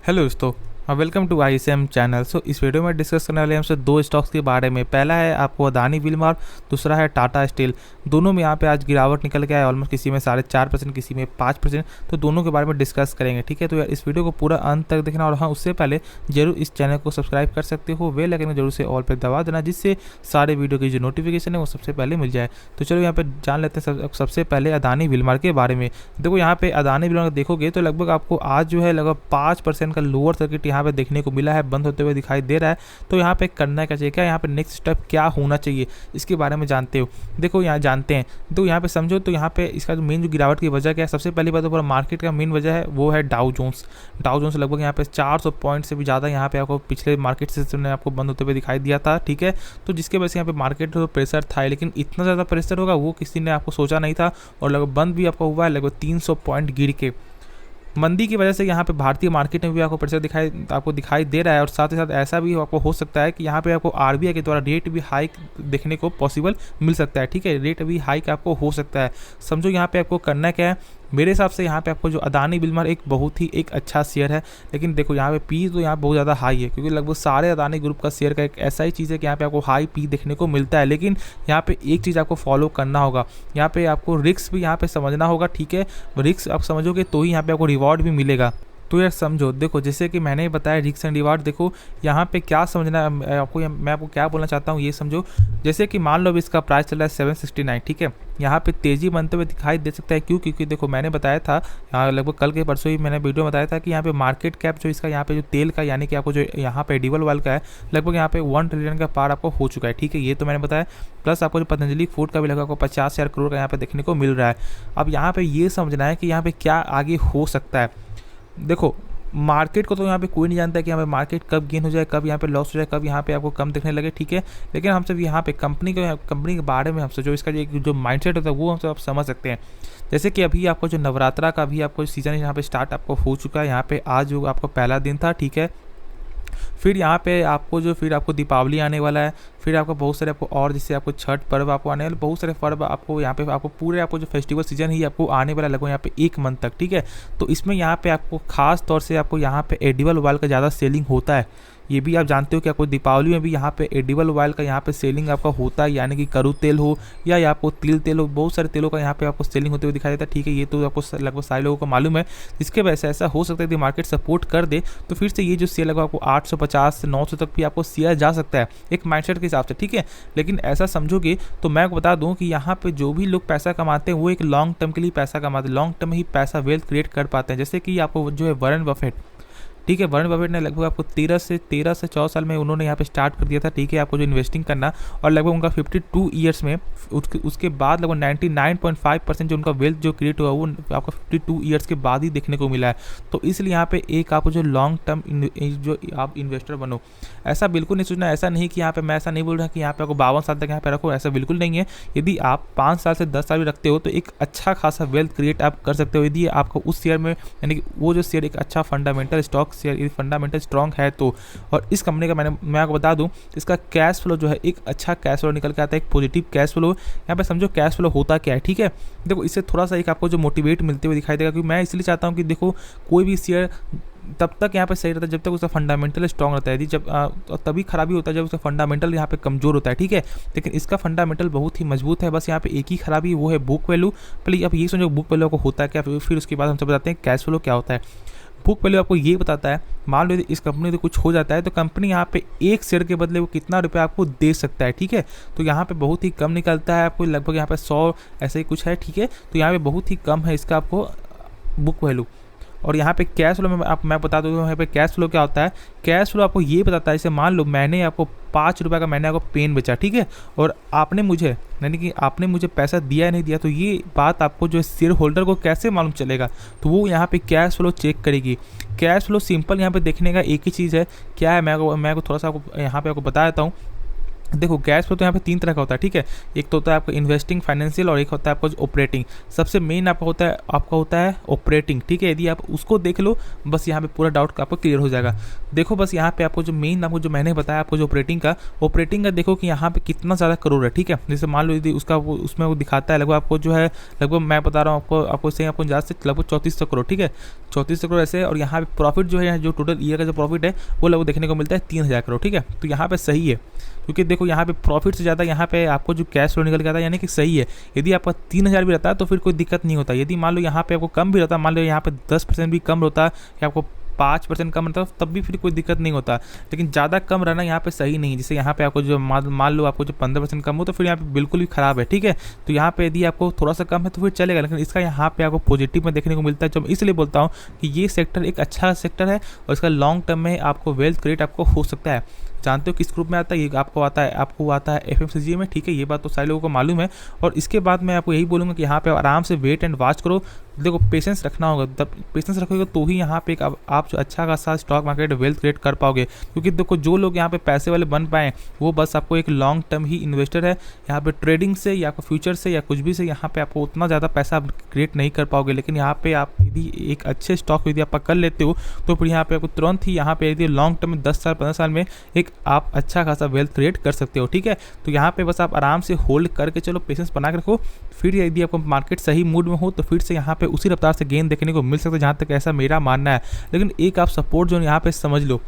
Hello दोस्तों, welcome to ISM channel. इस video में डिस्कस करने वाले हैं हमसे दो स्टॉक्स के बारे में। पहला है आपको अदानी विलमार, दूसरा है टाटा स्टील। दोनों में यहाँ पे आज गिरावट निकल के आया, ऑलमोस्ट किसी में 4.5%, किसी में 5%। तो दोनों के बारे में डिस्कस करेंगे, ठीक है। तो यार इस वीडियो को पूरा अंत तक देखना, और हाँ उससे पहले जरूर इस चैनल को सब्सक्राइब कर सकते हो, बेल आइकन जरूर से ऑल पर दबा देना, जिससे सारे वीडियो की जो नोटिफिकेशन है वो सबसे पहले मिल जाए। तो चलो यहाँ पे जान लेते हैं सबसे पहले अदानी विलमार के बारे में। देखो यहाँ पे अदानी विलमार देखोगे तो लगभग आपको आज जो है लगभग 5% का लोअर सर्किट यहाँ पे देखने को मिला है, बंद होते हुए दिखाई दे रहा है। तो यहाँ पे करना क्या चाहिए, क्या यहाँ पे नेक्स्ट स्टेप क्या होना चाहिए, इसके बारे में जानते हो। देखो यहाँ जानते हैं, तो यहाँ पे समझो। तो यहाँ पे इसका जो मेन जो गिरावट की वजह क्या है, सबसे पहली बात तो मार्केट का मेन वजह है वो है डाउ जोन्स। लगभग यहाँ पे 400 पॉइंट से भी ज़्यादा यहाँ पे आपको पिछले मार्केट सेशन में आपको बंद होते हुए दिखाई दिया था, ठीक है। तो जिसके वजह से यहाँ पे मार्केट तो प्रेशर था, लेकिन इतना ज़्यादा प्रेशर होगा वो किसी ने आपको सोचा नहीं था। और लगभग बंद भी आपको हुआ है लगभग 300 पॉइंट गिर के। मंदी की वजह से यहाँ पे भारतीय मार्केट में भी आपको प्रेशर दिखाई दे रहा है। और साथ ही साथ ऐसा भी आपको हो सकता है कि यहाँ पे आपको RBI के द्वारा रेट भी हाइक देखने को पॉसिबल मिल सकता है, ठीक है। रेट भी हाइक आपको हो सकता है। समझो यहाँ पे आपको करना क्या है, मेरे हिसाब से यहाँ पे आपको जो अदानी विलमार एक बहुत ही एक अच्छा शेयर है। लेकिन देखो यहाँ पे पी तो यहाँ बहुत ज़्यादा हाई है, क्योंकि लगभग सारे अदानी ग्रुप का शेयर का एक ऐसा ही चीज़ है कि यहाँ पे आपको हाई पी देखने को मिलता है। लेकिन यहाँ पे एक चीज़ आपको फॉलो करना होगा, यहाँ पे आपको रिस्क भी यहाँ पे समझना होगा, ठीक है। रिस्क आप समझोगे तो ही यहाँ पे आपको रिवॉर्ड भी मिलेगा। तो यार समझो, देखो जैसे कि मैंने बताया रिस्क एंड रिवार्ड। देखो यहाँ पे क्या समझना है आपको, मैं आपको क्या बोलना चाहता हूँ ये समझो। जैसे कि मान लो अभी इसका प्राइस चल रहा है 769, ठीक है। यहाँ पे तेज़ी बनते हुए दिखाई दे सकता है, क्यों? क्योंकि देखो मैंने बताया था लगभग कल के परसों ही मैंने वीडियो में बताया था कि यहाँ पे मार्केट कैप जो इसका यहाँ पे जो तेल का यानी कि आपको जो यहाँ पे एडिबल ऑयल का है लगभग यहाँ पे 1 ट्रिलियन का पार आपको हो चुका है, ठीक है। ये तो मैंने बताया। प्लस आपको जो पतंजलि फूड का भी लगभग आपको 50,000 करोड़ का यहाँ पे देखने को मिल रहा है। अब यहाँ पे ये समझना है कि यहाँ पे क्या आगे हो सकता है। देखो मार्केट को तो यहाँ पे कोई नहीं जानता है कि यहाँ पे मार्केट कब गेन हो जाए, कब यहाँ पे लॉस हो जाए, कब यहाँ पे आपको कम दिखने लगे, ठीक है। लेकिन हम सब यहाँ पे कंपनी के बारे में हमसे जो इसका जो माइंडसेट होता है वो हम सब आप समझ सकते हैं। जैसे कि अभी आपको जो नवरात्रा का भी आपको सीजन यहाँ पे स्टार्ट आपको हो चुका है। यहाँ पे आज जो आपको पहला दिन था, ठीक है। फिर यहाँ पे आपको दीपावली आने वाला है। फिर आपको बहुत सारे आपको और जिससे आपको छठ पर्व आपको आने वाले, बहुत सारे पर्व आपको यहाँ पे आपको पूरे आपको जो फेस्टिवल सीजन ही आपको आने वाला लगभग यहाँ पे 1 मंथ तक, ठीक है। तो इसमें यहाँ पे आपको खास तौर से आपको यहाँ पे एडिबल ऑयल का ज़्यादा सेलिंग होता है। ये भी आप जानते हो कि आपको दीपावली में भी यहाँ पे एडिबल ऑयल का यहाँ पे सेलिंग आपका होता है, यानी कि करू तेल हो या आपको तिल तेल हो, बहुत सारे तेलों का यहाँ पे आपको सेलिंग होते हुए दिखाई देता है, ठीक है। ये तो आपको लगभग सारे लोगों को मालूम है। जिसके वजह से ऐसा हो सकता है कि मार्केट सपोर्ट कर दे तो फिर से ये जो शेयर लगभग आपको 850 से 900 तक भी आपको शेयर जा सकता है एक माइंडसेट के हिसाब से, ठीक है। लेकिन ऐसा समझोगे तो मैं आपको बता दूं कि यहाँ पे जो भी लोग पैसा कमाते हैं वो एक लॉन्ग टर्म के लिए पैसा कमाते हैं, लॉन्ग टर्म ही पैसा वेल्थ क्रिएट कर पाते हैं। जैसे कि आपको जो है वॉरेन बफेट, ठीक है। वॉरेन बफेट ने लगभग आपको 13 से 14 साल में उन्होंने यहाँ पे स्टार्ट कर दिया था, ठीक है, आपको जो इन्वेस्टिंग करना। और लगभग उनका 52 ईयर्स में उसके बाद लगभग 99.5% जो उनका वेल्थ जो क्रिएट हुआ वो आपको 52 ईयर्स के बाद ही देखने को मिला है। तो इसलिए यहाँ पे एक आपको जो लॉन्ग टर्म जो आप इन्वेस्टर बनो, ऐसा बिल्कुल नहीं सोचना। ऐसा नहीं कि यहाँ पे मैं ऐसा नहीं बोल रहा कि यहाँ पे आपको 52 साल तक यहाँ पे रखो, ऐसा बिल्कुल नहीं है। यदि आप 5 साल से 10 साल भी रखते हो तो एक अच्छा खासा वेल्थ क्रिएट आप कर सकते हो, यदि आपको उस शेयर में यानी कि वो जो शेयर एक अच्छा fundamental stock share fundamental strong है तो। और इस कंपनी का मैं आपको बता दूं, इसका कैश फ्लो जो है एक अच्छा कैश फ्लो निकल के आता है, एक पॉजिटिव कैश फ्लो। यहाँ पे समझो कैश फ्लो होता क्या है, ठीक है। देखो इससे थोड़ा सा एक आपको जो मोटिवेट मिलते हुए दिखाई देगा, क्योंकि मैं इसलिए चाहता हूँ कि देखो कोई भी शेयर तब तक यहाँ पे सही रहता है जब तक उसका फंडामेंटल स्ट्रॉन्ग रहता है। जब तभी खराबी होता है जब उसका फंडामेंटल यहाँ पे कमजोर होता है, ठीक है। लेकिन इसका फंडामेंटल बहुत ही मजबूत है। बस यहाँ पे एक ही खराबी वो है बुक वैल्यू। पहले आप ये समझो बुक वैल्यू को होता है क्या, फिर उसके बाद हम सब बताते हैं कैश फ्लो क्या होता है। बुक वैल्यू आपको ये बताता है, मान लो यदि इस कंपनी से कुछ हो जाता है तो कंपनी यहाँ पे एक शेयर के बदले वो कितना रुपया आपको दे सकता है, ठीक है। तो यहाँ पे बहुत ही कम निकलता है आपको, लगभग यहाँ पे 100 ऐसे ही कुछ है, ठीक है। तो यहाँ पे बहुत ही कम है इसका आपको बुक वैल्यू। और यहाँ पे कैश फ्लो में मैं बता दूँ यहाँ पे कैश फ्लो क्या होता है। कैश फ्लो आपको ये बताता है, जैसे मान लो मैंने आपको 5 रुपये का मैंने आपको पेन बेचा, ठीक है। और आपने मुझे यानी कि आपने मुझे पैसा दिया या नहीं दिया, तो ये बात आपको जो शेयर होल्डर को कैसे मालूम चलेगा, तो वो यहाँ पे कैश फ्लो चेक करेगी। कैश फ्लो सिंपल यहाँ पे देखने का एक ही चीज़ है, क्या है मैं आपको थोड़ा सा यहाँ पे आपको बता देता हूँ। देखो कैश फ्लो तो यहाँ पे 3 तरह का होता है, ठीक है। एक तो होता है आपका इन्वेस्टिंग फाइनेंशियल, और एक होता है आपका ऑपरेटिंग। सबसे मेन आपका होता है ऑपरेटिंग, ठीक है। यदि आप उसको देख लो, बस यहाँ पे पूरा डाउट आपको क्लियर हो जाएगा। देखो बस यहाँ पे आपको जो मेन आपको जो मैंने बताया आपको जो ऑपरेटिंग का देखो कि यहाँ पे कितना ज़्यादा करोड़ है, ठीक है। जैसे मान लो यदि उसमें वो दिखाता है लगभग आपको जो है, लगभग मैं बता रहा हूँ आपको इससे आपको ज़्यादा से लगभग 3400 करोड़, ठीक है, 3400 करोड़ ऐसे। और यहाँ पे प्रॉफिट जो है, जो टोटल ईयर का जो प्रॉफिट है वो लगभग देखने को मिलता है 3000 करोड़, ठीक है। तो यहाँ पे सही है, क्योंकि देखो यहाँ पे प्रॉफिट से ज़्यादा यहाँ पे आपको जो कैश फ्लो निकल के आता है, यानी कि सही है। यदि आपका 3000 भी रहता है तो फिर कोई दिक्कत नहीं होता। यदि मान लो यहाँ पे आपको कम भी रहता, मान लो यहाँ पे 10% भी कम होता या आपको 5% कम रहता, तब भी फिर कोई दिक्कत नहीं होता। लेकिन ज़्यादा कम रहना यहाँ पे सही नहीं है। जैसे यहाँ पे आपको जो मान लो आपको जो 15% कम हो तो फिर यहाँ पे बिल्कुल भी खराब है, ठीक है। तो यहाँ पे यदि आपको थोड़ा सा कम है तो फिर चलेगा, लेकिन इसका यहाँ पे आपको पॉजिटिव में देखने को मिलता है। जो मैं इसलिए बोलता हूँ कि ये सेक्टर एक अच्छा सेक्टर है और इसका लॉन्ग टर्म में आपको वेल्थ क्रिएट आपको हो सकता है। जानते हो किस ग्रुप में आता है ये? आपको आता है FMCG में, ठीक है। ये बात तो सारे लोगों को मालूम है। और इसके बाद मैं आपको यही बोलूँगा कि यहाँ पे आराम से वेट एंड वॉच करो। देखो पेशेंस रखना होगा, तब पेशेंस रखोगे तो ही यहाँ पे आप जो अच्छा खासा स्टॉक मार्केट वेल्थ क्रिएट कर पाओगे। क्योंकि देखो जो लोग यहाँ पे पैसे वाले बन पाए वो बस आपको एक लॉन्ग टर्म ही इन्वेस्टर है। यहाँ पे ट्रेडिंग से या फ्यूचर से या कुछ भी से यहाँ पे आपको उतना ज़्यादा पैसा क्रिएट नहीं कर पाओगे। लेकिन यहाँ पे आप यदि एक अच्छे स्टॉक यदि आप पकड़ लेते हो तो फिर यहाँ पे आपको तुरंत ही यहाँ पे यदि लॉन्ग टर्म में 10 साल 15 साल में एक आप अच्छा खासा वेल्थ क्रिएट कर सकते हो, ठीक है। तो यहाँ पे बस आप आराम से होल्ड करके चलो, पेशेंस बना के रखो। फिर यदि आपको मार्केट सही मूड में हो तो फिर से यहाँ पे उसी रफ्तार से गेन देखने को मिल सकता है, जहाँ तक ऐसा मेरा मानना है। लेकिन एक आप सपोर्ट जो यहाँ पे समझ लो,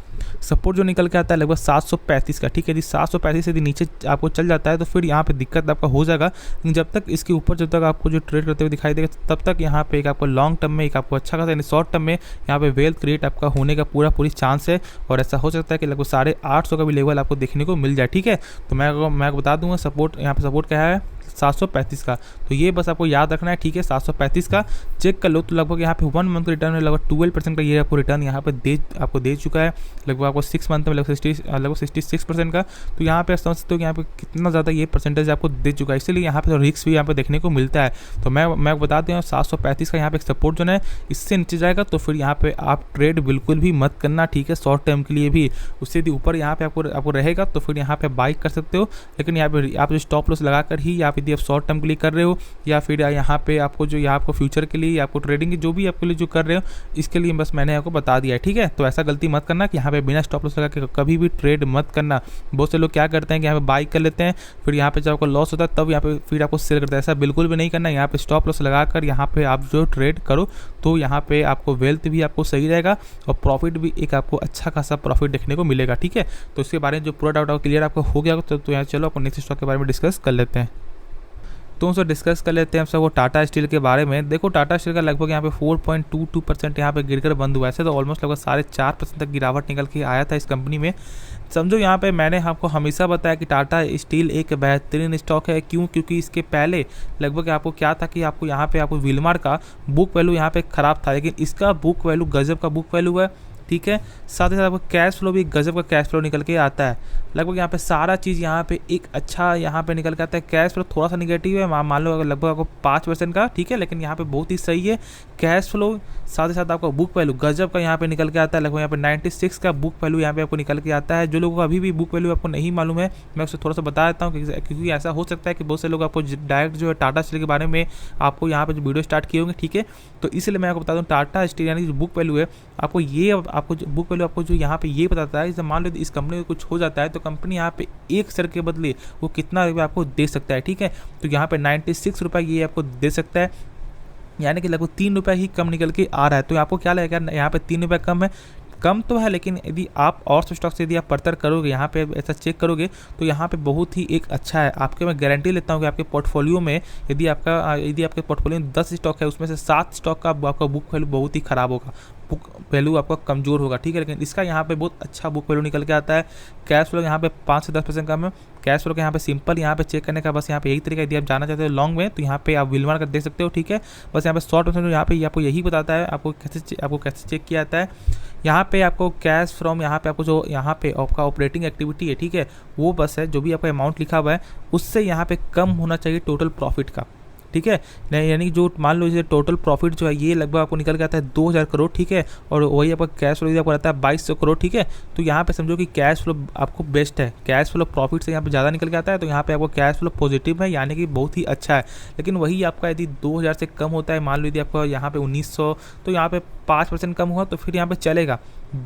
सपोर्ट जो निकल के आता है लगभग 735 का, ठीक है। यदि 735 यदि नीचे आपको चल जाता है तो फिर यहाँ पे दिक्कत आपका हो जाएगा। लेकिन जब तक इसके ऊपर जब तक आपको जो ट्रेड करते हुए दिखाई देगा तब तक यहाँ पे एक आपको लॉन्ग टर्म में एक आपको अच्छा खासा, यानी शॉर्ट टर्म में यहाँ पे वेल्थ क्रिएट आपका होने का पूरी चांस है। और ऐसा हो सकता है कि लगभग 850 का भी लेवल आपको देखने को मिल जाए, ठीक है। तो मैं बता दूंगा सपोर्ट, यहाँ पे सपोर्ट क्या है 735 का। तो ये बस आपको याद रखना है, ठीक है। 735 का चेक कर लो तो लगभग यहाँ पे 1 मंथ का रिटर्न है लगभग 12% का ये आपको रिटर्न यहाँ पे आपको दे चुका है। लगभग आपको 6 मंथ में लगभग 66% का। तो यहाँ पे समझ सकते हो कि यहाँ पे कितना ज़्यादा ये परसेंटेज आपको दे चुका है। इसलिए यहाँ पे तो रिस्क भी यहाँ पे देखने को मिलता है। तो मैं बता दूँ 735 का यहाँ पे एक सपोर्ट जोन है। इससे नीचे जाएगा तो फिर यहाँ पे आप ट्रेड बिल्कुल भी मत करना, ठीक है, शॉर्ट टर्म के लिए भी। उससे यदि ऊपर यहाँ पे आपको रहेगा तो फिर यहाँ पे बाई कर सकते हो। लेकिन यहाँ पे आप जो स्टॉप लॉस लगा कर ही यदि आप शॉर्ट टर्म के लिए कर रहे हो या फिर यहाँ पे आपको जो यहाँ आपको फ्यूचर के लिए आपको ट्रेडिंग की जो भी आपके लिए जो कर रहे हो, इसके लिए बस मैंने आपको बता दिया है, ठीक है। तो ऐसा गलती मत करना कि यहाँ पे बिना स्टॉप लॉस लगा के कभी भी ट्रेड मत करना। बहुत से लोग क्या करते हैं कि यहाँ पे बाई कर लेते हैं, फिर यहाँ पे जब आपको लॉस होता है तब यहाँ पे फिर आपको सेल करते हैं। ऐसा बिल्कुल भी नहीं करना। यहाँ पे स्टॉप लॉस लगाकर यहाँ पे आप जो ट्रेड करो तो यहाँ पे आपको वेल्थ भी आपको सही रहेगा और प्रॉफिट भी एक आपको अच्छा खासा प्रॉफिट देखने को मिलेगा, ठीक है। तो इसके बारे में जो पूरा डाउट क्लियर आपको हो गया तो यहाँ चलो अपन नेक्स्ट स्टॉक के बारे में डिस्कस कर लेते हैं। तो उनसे डिस्कस कर लेते हैं हम सब वो टाटा स्टील के बारे में। देखो टाटा स्टील का लगभग यहाँ पे 4.22% यहाँ पे गिरकर बंद हुआ है। ऐसे तो ऑलमोस्ट लगभग 4.5% तक गिरावट निकल के आया था इस कंपनी में। समझो यहाँ पे मैंने आपको हमेशा बताया कि टाटा स्टील एक बेहतरीन स्टॉक है। क्यों? क्योंकि इसके पहले लगभग आपको क्या था कि आपको यहाँ पे आपको विलमार का बुक वैल्यू यहाँ पे ख़राब था, लेकिन इसका बुक वैल्यू गजब का बुक वैल्यू है, ठीक है। साथ ही साथ आपको कैश फ्लो भी गजब का कैश फ्लो निकल के आता है। लगभग यहाँ पे सारा चीज़ यहाँ पे एक अच्छा यहाँ पे निकल के आता है। कैश फ्लो थोड़ा सा निगेटिव है, मान लो लगभग आपको 5% का, ठीक है, लेकिन यहाँ पे बहुत ही सही है कैश फ्लो। साथ ही साथ आपका बुक वैल्यू गजब का यहाँ पे निकल के आता है। लगभग यहाँ पे 96 का बुक वैल्यू यहाँ पे आपको निकल के आता है। जो लोगों को अभी भी बुक वैल्यू आपको नहीं मालूम है, मैं उससे थोड़ा सा बता देता हूँ, क्योंकि ऐसा हो सकता है कि बहुत से लोग आपको डायरेक्ट जो है टाटा स्टील के बारे में आपको यहाँ पे जो वीडियो स्टार्ट किए होंगे, ठीक है। तो इसलिए मैं आपको बता दूँ टाटा स्टील यानी जो बुक वैल्यू है आपको जो बुक वैल्यू आपको जो यहाँ पे ये बताता है, जैसे मान लो इस कंपनी में कुछ हो जाता है तो कंपनी यहाँ पे 1 शेयर के बदले वो कितना रुपये आपको दे सकता है, ठीक है। तो यहाँ पे 96 रुपये ये आपको दे सकता है, यानी कि लगभग 3 रुपये ही कम निकल के आ रहा है। तो आपको क्या लगेगा यहाँ पे 3 रुपये कम है, कम तो है, लेकिन यदि आप और स्टॉक से यदि आप परतर करोगे, यहाँ पे ऐसा चेक करोगे तो यहाँ पे बहुत ही एक अच्छा है। आपके मैं गारंटी लेता हूँ कि आपके पोर्टफोलियो में यदि आपके पोर्टफोलियो में 10 स्टॉक है उसमें से 7 स्टॉक का आपका बुक वैल्यू बहुत ही ख़राब होगा, बुक वैल्यू आपका कमज़ोर होगा, ठीक है। लेकिन इसका यहाँ पे बहुत अच्छा बुक वैल्यू निकल के आता है। कैश फ्लो यहाँ पे 5 से 10% कम है। कैश फ्लो के यहाँ पे सिंपल यहाँ पे चेक करने का बस यहाँ पे यही तरीका, यदि आप जाना चाहते हो लॉन्ग में तो यहाँ पे आप विलमार का देख सकते हो, ठीक है। बस यहाँ पे शॉर्ट परसेंट यहाँ पे आपको यही बताता है आपको कैसे चेक किया जाता है। यहाँ पे आपको कैश फ्रॉम यहाँ पे आपको जो यहाँ पे आपका ऑपरेटिंग एक्टिविटी है, ठीक है, वो बस है जो भी आपका अमाउंट लिखा हुआ है उससे यहाँ पे कम होना चाहिए टोटल प्रॉफिट का, ठीक है। यानी कि जो मान लो जैसे टोटल प्रॉफिट जो है ये लगभग आपको निकल के आता है 2000 करोड़, ठीक है, और वही आपका कैश फ्लो आपको रहता है 2200 करोड़, ठीक है। तो यहाँ पे समझो कि कैश फ्लो आपको बेस्ट है, कैश फ्लो प्रॉफिट से यहाँ पे ज़्यादा निकल के आता है, तो यहाँ पे आपको कैश फ्लो पॉजिटिव है, यानी कि बहुत ही अच्छा है। लेकिन वही आपका यदि 2000 से कम होता है, मान लो यदि आपको यहाँ पे 1900, तो यहाँ पे 5% कम हुआ तो फिर यहाँ पे चलेगा,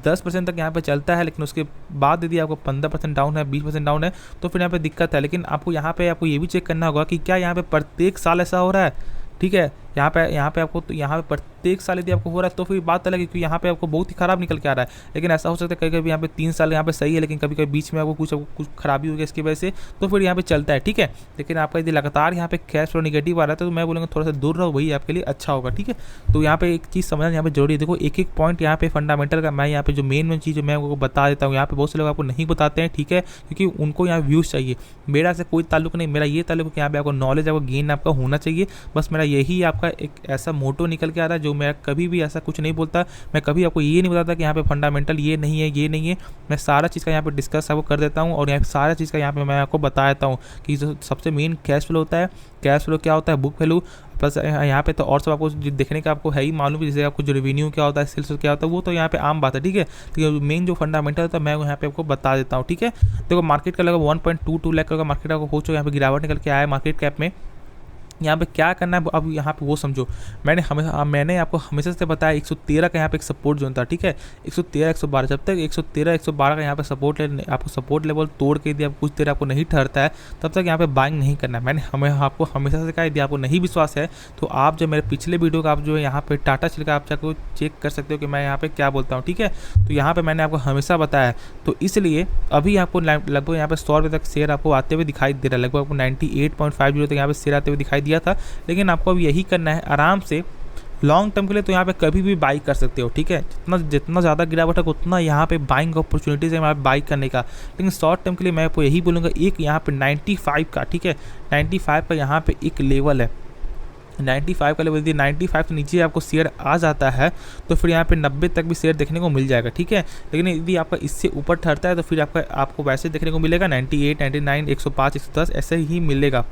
10% तक यहाँ पे चलता है। लेकिन उसके बाद यदि आपको 15% डाउन है, 20% डाउन है, तो फिर यहाँ पे दिक्कत है। लेकिन आपको यहाँ पे ये भी चेक करना होगा कि क्या यहाँ पे प्रत्येक साल ऐसा हो रहा है, ठीक है। यहाँ पे आपको तो यहाँ पे प्रत्येक साल यदि आपको हो रहा है तो फिर बात अलग है, क्योंकि यहाँ पे आपको बहुत ही खराब निकल के आ रहा है। लेकिन ऐसा हो सकता है कभी कभी यहाँ पे 3 साल यहाँ पे सही है, लेकिन कभी कभी बीच में आपको कुछ खराबी हो गया इसकी वजह से, तो फिर यहाँ पे चलता है, ठीक है। लेकिन आपका यदि लगातार यहाँ पे कैश फ्लो निगेटिव आ रहा है तो मैं बोलूँगा थोड़ा सा दूर रहो, वही आपके लिए अच्छा होगा, ठीक है। तो यहाँ पे एक चीज़ समझना यहाँ पे जरूरी है। देखो एक पॉइंट यहाँ पे फंडामेंटल का मैं यहाँ पे जो मेन चीज़ मैं आपको बता देता हूँ, यहाँ पे बहुत से लोग आपको नहीं बताते हैं, ठीक है, क्योंकि उनको यहाँ व्यूज़ चाहिए। मेरा से कोई ताल्लुक नहीं, मेरा ये ताल्लुक है कि यहाँ पे आपको नॉलेज, आपको गेन आपका होना चाहिए। बस मेरा यही आपका एक ऐसा मोटो निकल के आ रहा है, जो मैं कभी भी ऐसा कुछ नहीं बोलता। मैं कभी आपको ये नहीं बताता कि यहाँ पे फंडामेंटल ये नहीं है, ये नहीं है। मैं सारा चीज़ का यहाँ पे डिस्कस आपको कर देता हूँ, और यहाँ पे सारा चीज़ का यहाँ पे मैं आपको बता देता हूँ कि जो सबसे मेन कैश फ्लो होता है, कैश फ्लो क्या होता है, बुक वैल्यू, प्लस यहाँ पे तो और सब आपको देखने का आपको है ही मालूम, जैसे आपको जो रेवेन्यू क्या होता है, सेल्स क्या होता है, वो तो यहाँ पे आम बात है, ठीक है। तो मेन जो फंडामेंटल होता है मैं यहाँ पे आपको बता देता हूँ, ठीक है। देखो मार्केट का लगभग 1.22 लाख का मार्केट आपको हो चुका है, यहाँ पे गिरावट निकल के आया है मार्केट कैप में। यहाँ पे क्या करना है अब यहाँ पे वो समझो। मैंने आपको हमेशा से बताया 113 का यहाँ पे एक सपोर्ट जोन था, ठीक है, 113 112, जब तक 113 112 का यहाँ पे आपको सपोर्ट लेवल तोड़ के यदि आप कुछ देर आपको नहीं ठहरता है, तब तक यहाँ पे बाइंग नहीं करना है। मैंने आपको हमेशा से कहा, यदि आपको नहीं विश्वास है तो आप जो मेरे पिछले वीडियो का आप जो है यहाँ पे टाटा स्टील का आप चाहे चेक कर सकते हो कि मैं यहाँ पे क्या बोलता हूँ, ठीक है। तो यहाँ पे मैंने आपको हमेशा बताया है, तो इसलिए अभी आपको लगभग यहाँ पे 100 रुपये तक शेयर आपको आते हुए दिखाई दे रहा है, लगभग आपको 98.50 तक यहाँ पे शेयर आते हुए दिखाई दिया था। लेकिन आपको अब यही करना है आराम से लॉन्ग टर्म के लिए, तो यहाँ पे कभी भी बाई कर सकते हो, ठीक है। जितना ज़्यादा गिरावट है उतना यहाँ पे बाइंग अपॉर्चुनिटीज़ है यहाँ पे बाई करने का। लेकिन शॉर्ट टर्म के लिए मैं आपको यही बोलूँगा, एक यहाँ पे 95 का, ठीक है, 95 का यहाँ पे एक लेवल है, 95 का लेवल। यदि 95 से नीचे आपको शेयर आ जाता है तो फिर यहाँ पे 90 तक भी शेयर देखने को मिल जाएगा, ठीक है। लेकिन यदि आपका इससे ऊपर ठहरता है तो फिर आपको वैसे देखने को मिलेगा 98, 99, 105, 110 ऐसे ही मिलेगा।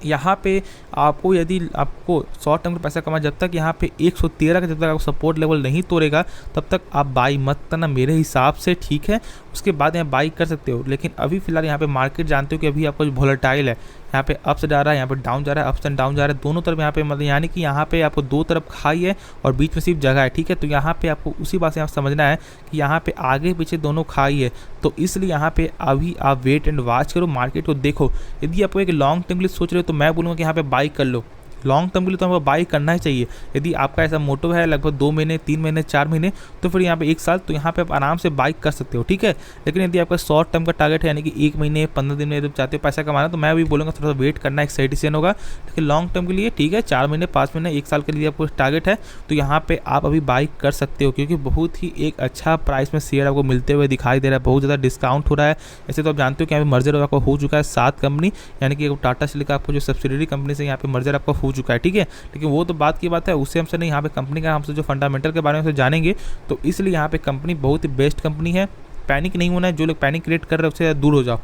यहाँ पे आपको यदि आपको शॉर्ट टर्म का पैसा कमा, जब तक यहाँ पे 113 का जब तक आपको सपोर्ट लेवल नहीं तोड़ेगा तब तक आप बाई मत करना मेरे हिसाब से, ठीक है। उसके बाद यहाँ बाई कर सकते हो। लेकिन अभी फिलहाल यहाँ पे मार्केट जानते हो कि अभी आपका जो वोलेटाइल है, यहाँ पे अप्स जा रहा है, यहाँ पे डाउन जा रहा है, अप्स एंड डाउन जा रहा है दोनों तरफ यहाँ पे, मतलब यानी कि यहाँ पे आपको दो तरफ खाई है और बीच में सिर्फ जगह है, ठीक है। तो यहाँ पे आपको उसी बात से आप समझना है कि यहाँ पे आगे पीछे दोनों खाई है, तो इसलिए यहाँ पे अभी आप वेट एंड वॉच करो, मार्केट को देखो। यदि आपको एक लॉन्ग टर्म के लिए सोच रहे हो तो मैं बोलूँगा कि यहाँ पे बाई कर लो। लॉन्ग टर्म के लिए तो हमको बाई करना ही चाहिए। यदि आपका ऐसा मोटो है लगभग 2 महीने, 3 महीने, 4 महीने, तो फिर यहाँ पे 1 साल, तो यहाँ पे आप आराम से बाई कर सकते हो, ठीक है। लेकिन यदि आपका शॉर्ट टर्म का टारगेट है, यानी कि 1 महीने 15 दिन में यदि चाहते हो पैसा कमाना, तो मैं भी बोलूँगा थोड़ा सा वेट करना एक सही डिसीजन होगा। लेकिन लॉन्ग टर्म के लिए ठीक है, 4 महीने, 5 महीने, 1 साल के लिए आपको टारगेट है, तो यहाँ पे आप अभी बाई कर सकते हो, क्योंकि बहुत ही एक अच्छा प्राइस में शेयर आपको मिलते हुए दिखाई दे रहा है, बहुत ज़्यादा डिस्काउंट हो रहा है। ऐसे तो आप जानते हो कि यहाँ पे मर्जर आपको हो चुका है 7 कंपनी, यानी कि टाटा स्टील का आपको जो सब्सिडरी कंपनी से यहाँ पे मर्जर आपका हो चुका है, ठीक है। लेकिन वो तो बात की बात है, उससे हमसे नहीं, यहाँ पे कंपनी का हमसे जो फंडामेंटल के बारे में जानेंगे, तो इसलिए यहाँ पे कंपनी बहुत ही बेस्ट कंपनी है। पैनिक नहीं होना है, जो लोग पैनिक क्रिएट कर रहे हैं उससे दूर हो जाओ।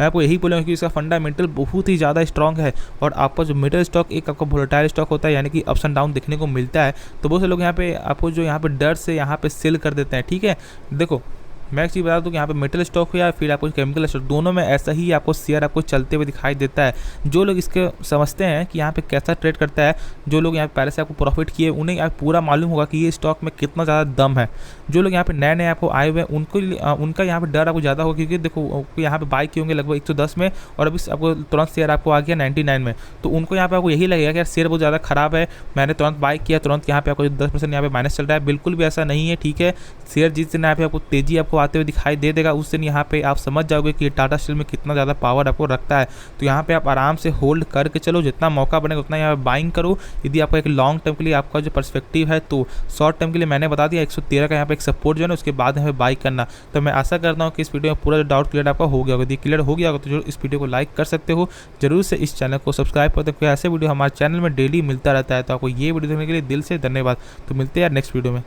मैं आपको यही बोलूँगा कि इसका फंडामेंटल बहुत ही ज़्यादा स्ट्रॉन्ग है, और आपका जो मिडल स्टॉक एक आपका वोलेटाइल स्टॉक होता है, यानी कि अप्स एंड डाउन देखने को मिलता है। तो बहुत से लोग यहाँ पे आपको जो यहाँ पे डर से यहाँ पे सेल कर देते हैं, ठीक है। देखो मैं एक चीज़ बता दूँ कि यहाँ पे मेटल स्टॉक हो या फिर आपको केमिकल स्टॉक, दोनों में ऐसा ही आपको शेयर आपको चलते हुए दिखाई देता है। जो लोग इसके समझते हैं कि यहाँ पे कैसा ट्रेड करता है, जो लोग यहाँ पे पहले से आपको प्रॉफिट किए, उन्हें यहाँ पूरा मालूम होगा कि ये स्टॉक में कितना ज़्यादा दम है। जो लोग यहाँ पे नए नए आपको आए हुए हैं उनका यहाँ पे डर आपको ज़्यादा होगा, क्योंकि देखो यहाँ पे बाई किए होंगे लगभग 110 में, और अभी आपको तुरंत शेयर आपको आ गया 99 में, तो उनको यहाँ पे आपको यही लगेगा कि यार शेयर बहुत ज़्यादा खराब है, मैंने तुरंत बाई किया, तुरंत यहाँ पे आपको 10% यहाँ पे माइनस चल रहा है। बिल्कुल भी ऐसा नहीं है, ठीक है। शेयर जिस दिन यहाँ पे आपको तेजी आपको आते हुए दिखाई देगा, उस दिन यहाँ पे आप समझ जाओगे कि टाटा स्टील में कितना ज़्यादा पावर आपको रखता है। तो यहाँ पे आप आराम से होल्ड करके चलो, जितना मौका बनेगा उतना यहाँ पे बाइंग करो। यदि आपका एक लॉन्ग टर्म के लिए आपका जो पर्सपेक्टिव है, तो शॉर्ट टर्म के लिए मैंने बता दिया 113 का यहाँ पे एक सपोर्ट जो है ना, उसके बाद यहाँ पे बाई करना। तो मैं आशा करता हूँ कि इस वीडियो में पूरा डाउट क्लियर आपका हो गया होगा। यदि क्लियर हो गया होगा तो जरूर इस वीडियो को लाइक कर सकते हो, जरूर से इस चैनल को सब्सक्राइब करते हो, ऐसे वीडियो हमारे चैनल में डेली मिलता रहता है। तो आपको ये वीडियो देखने के लिए दिल से धन्यवाद। तो मिलते हैं यार नेक्स्ट वीडियो में।